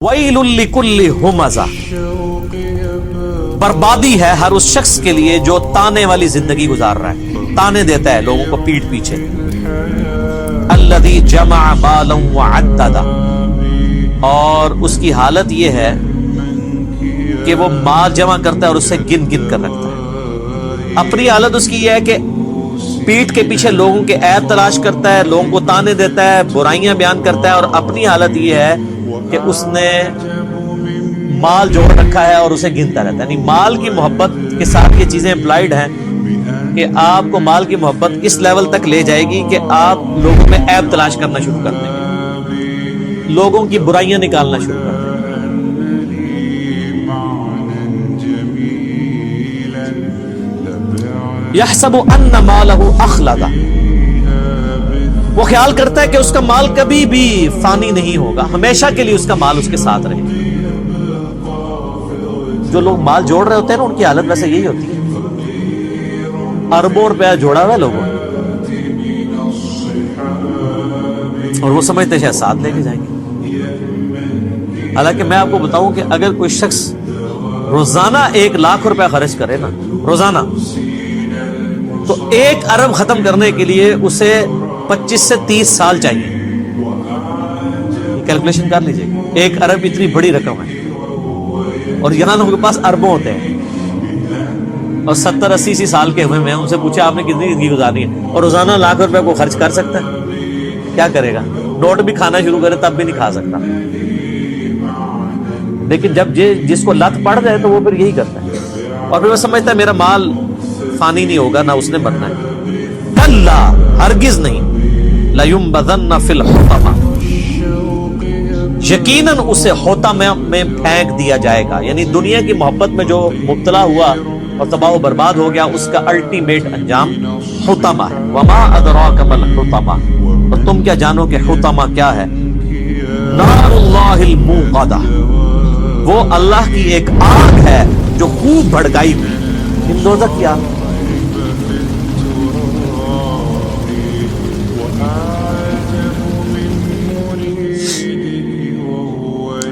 وَيْلٌ لِكُلِّ ہُمَزَةٍ، بربادی ہے ہر اس شخص کے لیے جو تانے والی زندگی گزار رہا ہے، تانے دیتا ہے لوگوں کو پیٹھ پیچھے۔ الَّذِي جَمَعَ مَالًا وَعَدَّدَهُ، اور اس کی حالت یہ ہے کہ وہ مال جمع کرتا ہے اور اسے گن گن کر رکھتا ہے۔ اپنی حالت اس کی یہ ہے کہ پیٹھ کے پیچھے لوگوں کے عیب تلاش کرتا ہے، لوگوں کو تانے دیتا ہے، برائیاں بیان کرتا ہے، اور اپنی حالت یہ ہے کہ اس نے مال جوڑ رکھا ہے اور اسے گنتا رہتا ہے۔ یعنی مال کی محبت کے ساتھ یہ چیزیں امپلائڈ ہیں کہ آپ کو مال کی محبت اس لیول تک لے جائے گی کہ آپ لوگوں میں عیب تلاش کرنا شروع کر دیں گے، لوگوں کی برائیاں نکالنا شروع کر دیں گے۔ یحسب ان مالہ اخلد، وہ خیال کرتا ہے کہ اس کا مال کبھی بھی فانی نہیں ہوگا، ہمیشہ کے لیے اس کا مال اس کے ساتھ رہے گا۔ جو لوگ مال جوڑ رہے ہوتے ہیں نا، ان کی حالت ویسے یہی ہوتی ہے، اربوں روپیہ جوڑا ہوا ہے لوگوں نے، اور وہ سمجھتے ہیں شاید ساتھ لے کے جائیں گے۔ حالانکہ میں آپ کو بتاؤں کہ اگر کوئی شخص روزانہ 1,00,000 روپیہ خرچ کرے نا روزانہ، تو 1 ارب ختم کرنے کے لیے اسے 25 سے 30 سال چاہیے۔ کیلکولیشن کر لیجئے، 1 ارب اتنی بڑی رقم ہے، اور یہاں لوگوں کے پاس اربوں ہوتے ہیں، اور 70-80 سال کے ہوئے ہیں، ان سے پوچھا آپ نے کتنی زندگی گزارنی ہے، اور روزانہ 1,00,000 روپے کو خرچ کر سکتا ہے؟ کیا کرے گا؟ نوٹ بھی کھانا شروع کرے تب بھی نہیں کھا سکتا۔ لیکن جب جس کو لت پڑ جائے تو وہ پھر یہی کرتا ہے، اور پھر وہ سمجھتا ہے میرا مال فانی نہیں ہوگا، نہ اس نے مرنا ہے۔ کلا، ہرگز نہیں، لَيُنبَذَنَّ فِي الْحُطَمَةِ، یقیناً اسے حطمہ میں پھینک دیا جائے گا۔ یعنی دنیا کی محبت میں جو مبتلا ہوا اور تباہ و برباد ہو گیا، اس کا الٹیمیٹ انجام حطمہ ہے۔ وَمَا أَدْرَاكَ مَا الْحُطَمَةُ، اور تم کیا جانو کہ حطمہ کیا ہے؟ نار اللہ الموقدہ، وہ اللہ کی ایک آگ ہے جو خوب بھڑکائی ہوئی، دوزخ کی آگ۔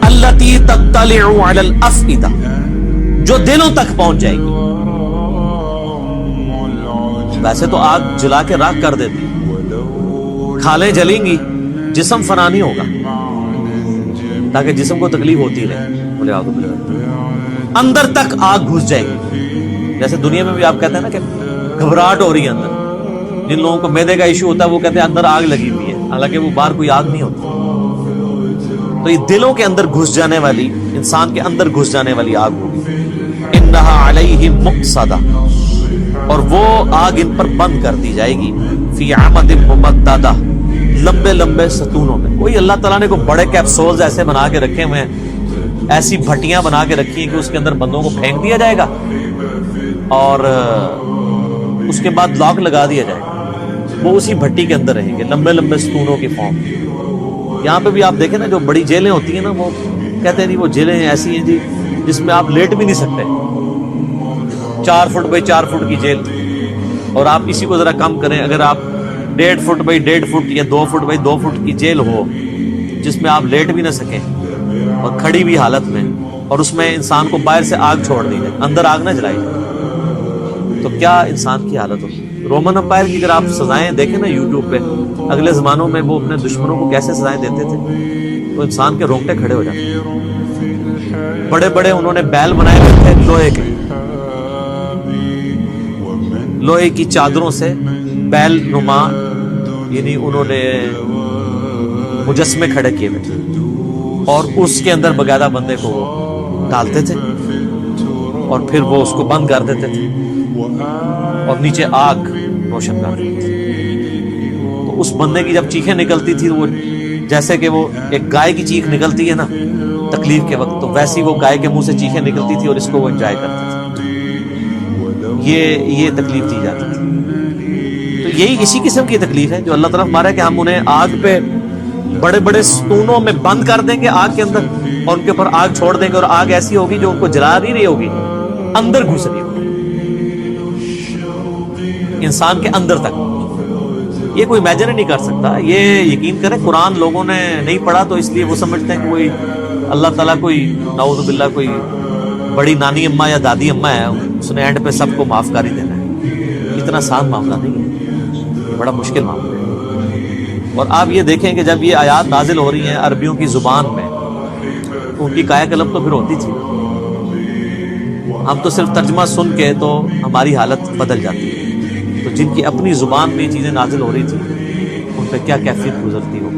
التی تطلع علی الافئدہ، جو دلوں تک پہنچ جائے گی۔ ویسے تو آگ جلا کے راکھ کر دیتی، کھالیں جلیں گی، جسم فنا نہیں ہوگا، تاکہ جسم کو تکلیف ہوتی رہے، اندر تک آگ گھس جائے گی۔ جیسے دنیا میں بھی آپ کہتے ہیں نا کہ گھبراہٹ ہو رہی ہے اندر، جن لوگوں کو معدے کا ایشو ہوتا ہے وہ کہتے ہیں اندر آگ لگی ہوئی ہے، حالانکہ وہ باہر کوئی آگ نہیں ہوتی۔ تو یہ دلوں کے اندر گھس جانے والی، انسان کے اندر گھس جانے والی آگ ہوگی۔ انہا علیہم مؤصدہ، اور وہ آگ ان پر بند کر دی جائے گی، فی عمد ممددہ، لمبے لمبے ستونوں میں۔ کوئی اللہ تعالیٰ نے کوئی بڑے کیپسولز ایسے بنا کے رکھے ہوئے ہیں، ایسی بھٹیاں بنا کے رکھی ہیں کہ اس کے اندر بندوں کو پھینک دیا جائے گا اور اس کے بعد لاک لگا دیا جائے گا، وہ اسی بھٹی کے اندر رہیں گے، لمبے لمبے ستونوں کی فارم۔ یہاں پہ بھی آپ دیکھیں نا، جو بڑی جیلیں ہوتی ہیں نا، وہ کہتے ہیں جی وہ جیلیں ایسی ہیں جی جس میں آپ لیٹ بھی نہیں سکتے، 4 فٹ بائی 4 فٹ کی جیل، اور آپ اسی کو ذرا کم کریں، اگر آپ 1.5 فٹ بائی 1.5 فٹ یا 2 فٹ بائی 2 فٹ کی جیل ہو جس میں آپ لیٹ بھی نہ سکیں اور کھڑی بھی حالت میں، اور اس میں انسان کو باہر سے آگ چھوڑ دی جائے، اندر آگ نہ جلائی جائے، تو کیا انسان کی حالت ہوگی؟ رومن امپائر کی اگر آپ سزائیں دیکھیں نا یوٹیوب پہ، اگلے زمانوں میں وہ اپنے دشمنوں کو کیسے سزائیں دیتے تھے، تو انسان کے رونگٹے کھڑے ہو جاتے۔ بڑے بڑے انہوں نے بیل بنائے ہوئے تھے لوہے کے، لوہے کی چادروں سے بیل نما، یعنی انہوں نے مجسمے کھڑے کیے ہوئے تھے، اور اس کے اندر باقاعدہ بندے کو ڈالتے تھے، اور پھر وہ اس کو بند کر دیتے تھے، اور نیچے آگ روشن کر دیتے تھے۔ تو اس بندے کی جب چیخیں نکلتی تھی، وہ جیسے کہ وہ ایک گائے کی چیخ نکلتی ہے نا تکلیف کے وقت، تو ویسی وہ گائے کے منہ سے چیخیں نکلتی تھی، اور اس کو وہ انجوائے کرتے تھے۔ یہ تکلیف دی جاتی تھی۔ تو یہی اسی قسم کی تکلیف ہے جو اللہ تعالیٰ ہمارا ہے کہ ہم انہیں آگ پہ بڑے بڑے ستونوں میں بند کر دیں گے آگ کے اندر، اور ان کے اوپر آگ چھوڑ دیں گے، اور آگ ایسی ہوگی جو ان کو جلا نہیں رہی ہوگی، اندر گھس رہی ہوگی، انسان کے اندر تک۔ یہ کوئی امیجن نہیں کر سکتا، یہ یقین کریں قرآن لوگوں نے نہیں پڑھا تو اس لیے وہ سمجھتے ہیں کہ کوئی اللہ تعالیٰ کوئی نعوذ باللہ کوئی بڑی نانی اماں یا دادی اماں ہے، اس نے اینڈ پہ سب کو معاف کر ہی دینا ہے. اتنا آسان معاملہ نہیں ہے، بڑا مشکل معاملہ ہے. اور آپ یہ دیکھیں کہ جب یہ آیات نازل ہو رہی ہیں عربیوں کی زبان میں تو ان کی کایا قلب تو پھر ہوتی تھی. ہم تو صرف ترجمہ سن کے تو ہماری حالت بدل جاتی ہے، تو جن کی اپنی زبان میں یہ چیزیں نازل ہو رہی تھی ان پہ کیا کیفیت گزرتی ہو.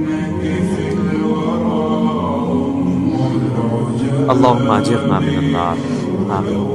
اللہم اجرنا من النار. آمین.